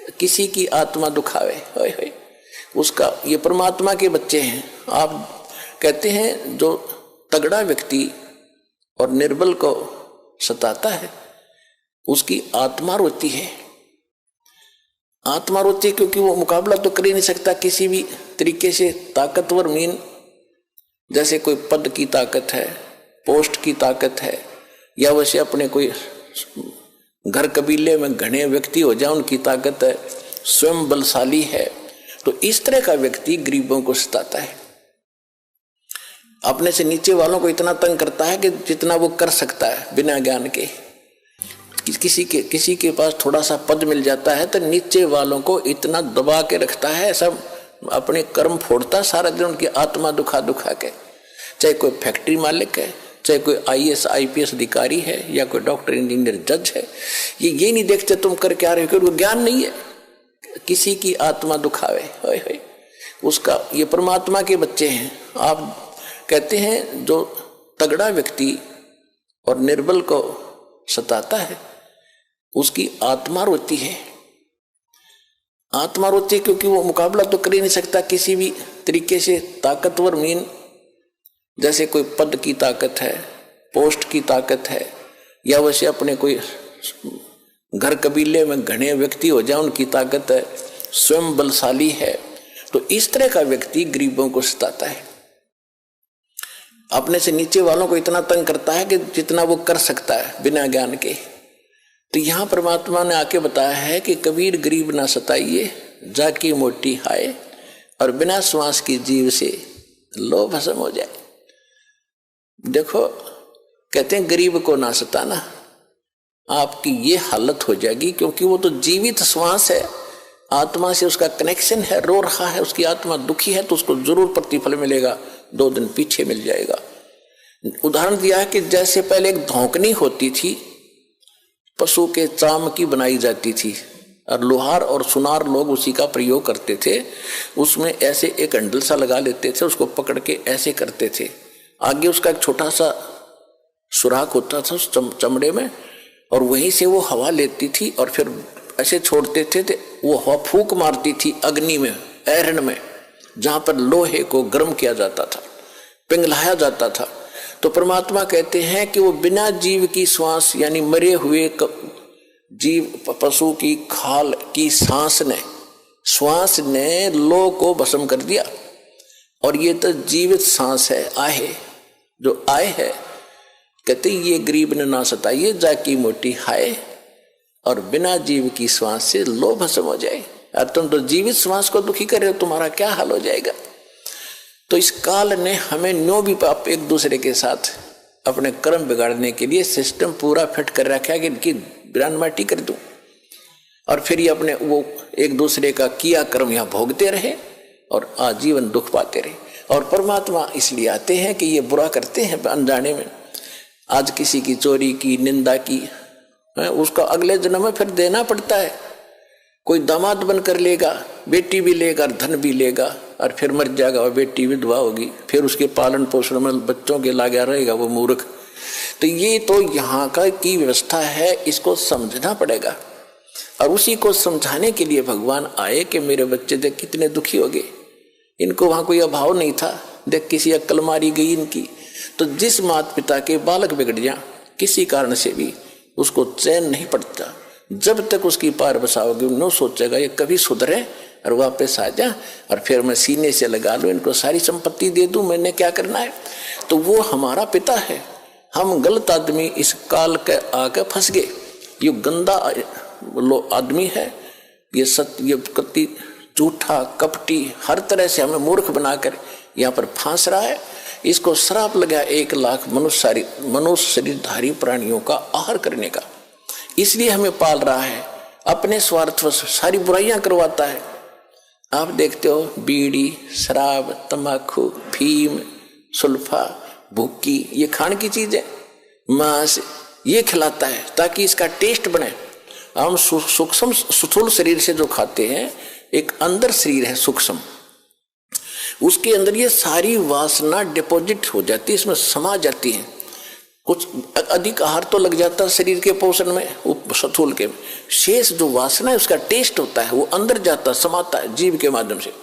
किसी की आत्मा दुखावे, होय होय, उसका, ये परमात्मा के बच्चे हैं। आप कहते हैं जो तगड़ा व्यक्ति और निर्बल को सताता है उसकी आत्मा रोती है। आत्मा रोती है क्योंकि वो मुकाबला तो कर ही नहीं सकता किसी भी तरीके से। ताकतवर मीन जैसे कोई पद की ताकत है, पोस्ट की ताकत है, या वैसे अपने कोई घर कबीले में घने व्यक्ति हो जाए उनकी ताकत है, स्वयं बलशाली है। तो इस तरह का व्यक्ति गरीबों को सताता है, अपने से नीचे वालों को इतना तंग करता है कि जितना वो कर सकता है बिना ज्ञान के। किसी के पास थोड़ा सा पद मिल जाता है तो नीचे वालों को इतना दबा के रखता है, सब अपने कर्म फोड़ता सारा दिन, उनकी आत्मा दुखा दुखा के। चाहे कोई फैक्ट्री मालिक है, चाहे कोई IAS IPS अधिकारी है, या कोई डॉक्टर इंजीनियर जज है, ये नहीं देखते तुम कर क्या रहे हो, क्योंकि वो ज्ञान नहीं है। किसी की आत्मा दुखावे, होय होय, उसका, ये परमात्मा के बच्चे हैं। आप कहते हैं जो तगड़ा व्यक्ति और निर्बल को सताता है उसकी आत्मा रोती है। आत्मा रोती है क्योंकि वो मुकाबला तो कर ही नहीं सकता किसी भी तरीके से। ताकतवर मीन जैसे कोई पद की ताकत है, पोस्ट की ताकत है, या वैसे अपने कोई घर कबीले में घने व्यक्ति हो जाए उनकी ताकत है, स्वयं बलशाली है। तो इस तरह का व्यक्ति गरीबों को सताता है, अपने से नीचे वालों को इतना तंग करता है कि जितना वो कर सकता है बिना ज्ञान के। तो यहां परमात्मा ने आके बताया है कि कबीर गरीब ना सताइए, जाकी मोटी हाय, और बिना श्वास की जीव से लो भस्म हो जाए। देखो, कहते हैं गरीब को ना सताना, आपकी ये हालत हो जाएगी, क्योंकि वो तो जीवित श्वास है, आत्मा से उसका कनेक्शन है, रो रहा है, उसकी आत्मा दुखी है, तो उसको जरूर प्रतिफल मिलेगा, 2 दिन पीछे मिल जाएगा। उदाहरण दिया है कि जैसे पहले एक धौंकनी होती थी, पशु के चाम की बनाई जाती थी, और लोहार और सुनार लोग उसी का प्रयोग करते थे। उसमें ऐसे एक हैंडल सा लगा लेते थे, उसको पकड़ के ऐसे करते थे, आगे उसका एक छोटा सा सुराख होता था उस चमड़े में, और वहीं से वो हवा लेती थी और फिर ऐसे छोड़ते थे, तो वो हवा फूंक मारती थी अग्नि में, ऐरण में, जहां पर लोहे को गर्म किया जाता था, पिघलाया जाता था। तो परमात्मा कहते हैं कि वो बिना जीव की श्वास, यानी मरे हुए जीव पशु की खाल की श्वास ने लो को भस्म कर दिया। और ये तो जीवित सांस है, आहे जो आए है। कहते ये गरीब ने ना सताइए, जाकी मोटी हाय, और बिना जीव की श्वास से लो भस्म हो जाए। और तुम तो जीवित श्वास को दुखी कर रहे हो, तुम्हारा क्या हाल हो जाएगा। तो इस काल ने हमें न्यों भी आप एक दूसरे के साथ अपने कर्म बिगाड़ने के लिए सिस्टम पूरा फिट कर रखा है कि इनकी बिरान माटी कर दूं, और फिर ये अपने वो एक दूसरे का किया कर्म यहाँ भोगते रहे और आजीवन दुख पाते रहे। और परमात्मा इसलिए आते हैं कि ये बुरा करते हैं अनजाने में। आज किसी की चोरी की, निंदा की, उसका अगले जन्म में फिर देना पड़ता है। कोई दामाद बनकर लेगा, बेटी भी लेगा, धन भी लेगा, और फिर मर जाएगा, और बेटी विधवा होगी, फिर उसके पालन पोषण में बच्चों के लागा रहेगा वो मूर्ख। तो ये तो यहाँ का की व्यवस्था है, इसको समझना पड़ेगा। और उसी को समझाने के लिए भगवान आए कि मेरे बच्चे देख कितने दुखी हो गए, इनको वहां कोई अभाव नहीं था, देख किसी अक्ल मारी गई इनकी। तो जिस माता पिता के बालक बिगड़ जाए किसी कारण से भी, उसको चैन नहीं पड़ता जब तक उसकी पार बसाओगे। उन्होंने सोचेगा ये कभी सुधरे और वापस आ जा, और फिर मैं सीने से लगा लूं, इनको सारी संपत्ति दे दूं, मैंने क्या करना है। तो वो हमारा पिता है। हम गलत आदमी इस काल के आके फंस गए। ये गंदा आदमी है, ये सत्य कति झूठा कपटी, हर तरह से हमें मूर्ख बनाकर यहाँ पर फांस रहा है। इसको श्राप लगा 1 लाख मनुष्य शरीरधारी प्राणियों का आहार करने का। इसलिए हमें पाल रहा है, अपने स्वार्थ सारी बुराइयां करवाता है। आप देखते हो बीड़ी, शराब, तंबाकू, फीम, सुल्फा, भुक्की, ये खाने की चीज है, मांस, ये खिलाता है ताकि इसका टेस्ट बने। हम सूक्ष्म स्थूल शरीर से जो खाते हैं, एक अंदर शरीर है सूक्ष्म, उसके अंदर ये सारी वासना डिपॉजिट हो जाती है, इसमें समा जाती है। कुछ अधिक आहार तो लग जाता है शरीर के पोषण में, स्थूल के में, शेष जो वासना है उसका टेस्ट होता है वो अंदर जाता समाता है जीव के माध्यम से,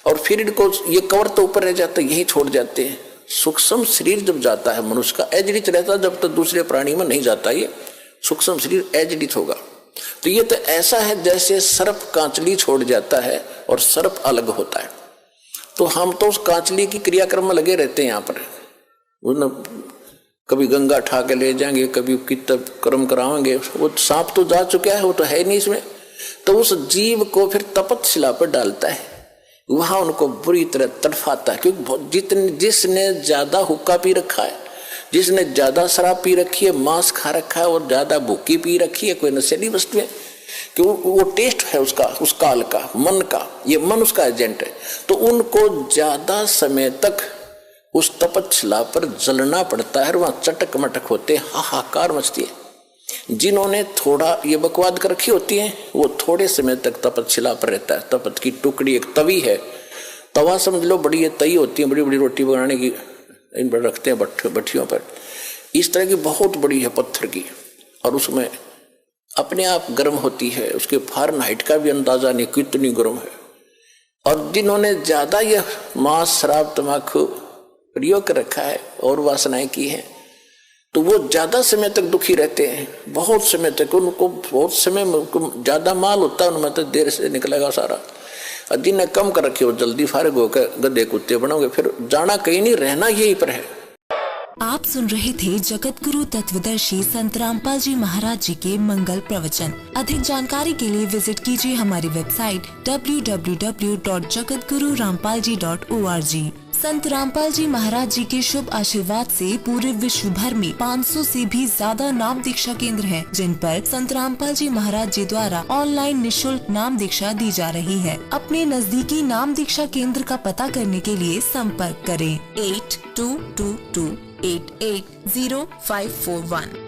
और फिर इनको ये कवर तो ऊपर रह जाता है, यही छोड़ जाते हैं। सूक्ष्म शरीर जब जाता है मनुष्य का एजडित रहता है, जब तक दूसरे प्राणी में नहीं जाता ये सूक्ष्म शरीर एजडित होगा। तो ये तो ऐसा है जैसे सर्प कांचली छोड़ जाता है और सर्प अलग होता है। तो हम तो उस कांचली की क्रियाक्रम में लगे रहते हैं यहाँ पर, कभी गंगा ठा के ले जाएंगे, कभी कितना कर्म कराएंगे, वो सांप तो जा चुका है, वो तो है नहीं इसमें। तो उस जीव को फिर तपतशिला पर डालता है, वहां उनको बुरी तरह तड़फाता है, क्योंकि जिसने ज्यादा हुक्का पी रखा है, जिसने ज्यादा शराब पी रखी है, मांस खा रखा है और ज्यादा भूखी पी रखी है, कोई नशेली वस्तु है, कि वो टेस्ट है उसका, उस काल का, मन का, ये मन उसका एजेंट है। तो उनको ज्यादा समय तक उस तपतशिला पर जलना पड़ता है, वहां चटक मटक होते, हाहाकार मचती है। जिन्होंने थोड़ा ये बकवाद कर रखी होती है वो थोड़े समय तक तपतशिला पर रहता है। तपत की टुकड़ी एक तवी है, तवा समझ लो, बड़ी ये तई होती है, बड़ी बड़ी रोटी बनाने की, इन पर रखते हैं भट्टियों पर, इस तरह की बहुत बड़ी है पत्थर की, और उसमें अपने आप गर्म होती है, उसके फारेनहाइट का भी अंदाजा नहीं कितनी गर्म है। और जिन्होंने ज्यादा यह मांस शराब तम्बाकू प्रयोग कर रखा है और वासनाएं की हैं, तो वो ज्यादा समय तक दुखी रहते हैं, बहुत समय तक, उनको बहुत समय ज्यादा माल होता है उनमें, तो देर से निकलेगा सारा। और जिन्हें कम कर रखे वो जल्दी फारिग होकर गधे कुत्ते बनोगे, फिर जाना कहीं नहीं, रहना यहीं पर है। आप सुन रहे थे जगत गुरु तत्वदर्शी संत रामपाल जी महाराज जी के मंगल प्रवचन। अधिक जानकारी के लिए विजिट कीजिए हमारी वेबसाइट www.jagatgururampalji.org। संत रामपाल जी महाराज जी के शुभ आशीर्वाद से पूरे विश्व भर में 500 से भी ज्यादा नाम दीक्षा केंद्र हैं, जिन पर संत रामपाल जी महाराज जी द्वारा ऑनलाइन निशुल्क नाम दीक्षा दी जा रही है। अपने नजदीकी नाम दीक्षा केंद्र का पता करने के लिए संपर्क करें 8222880541।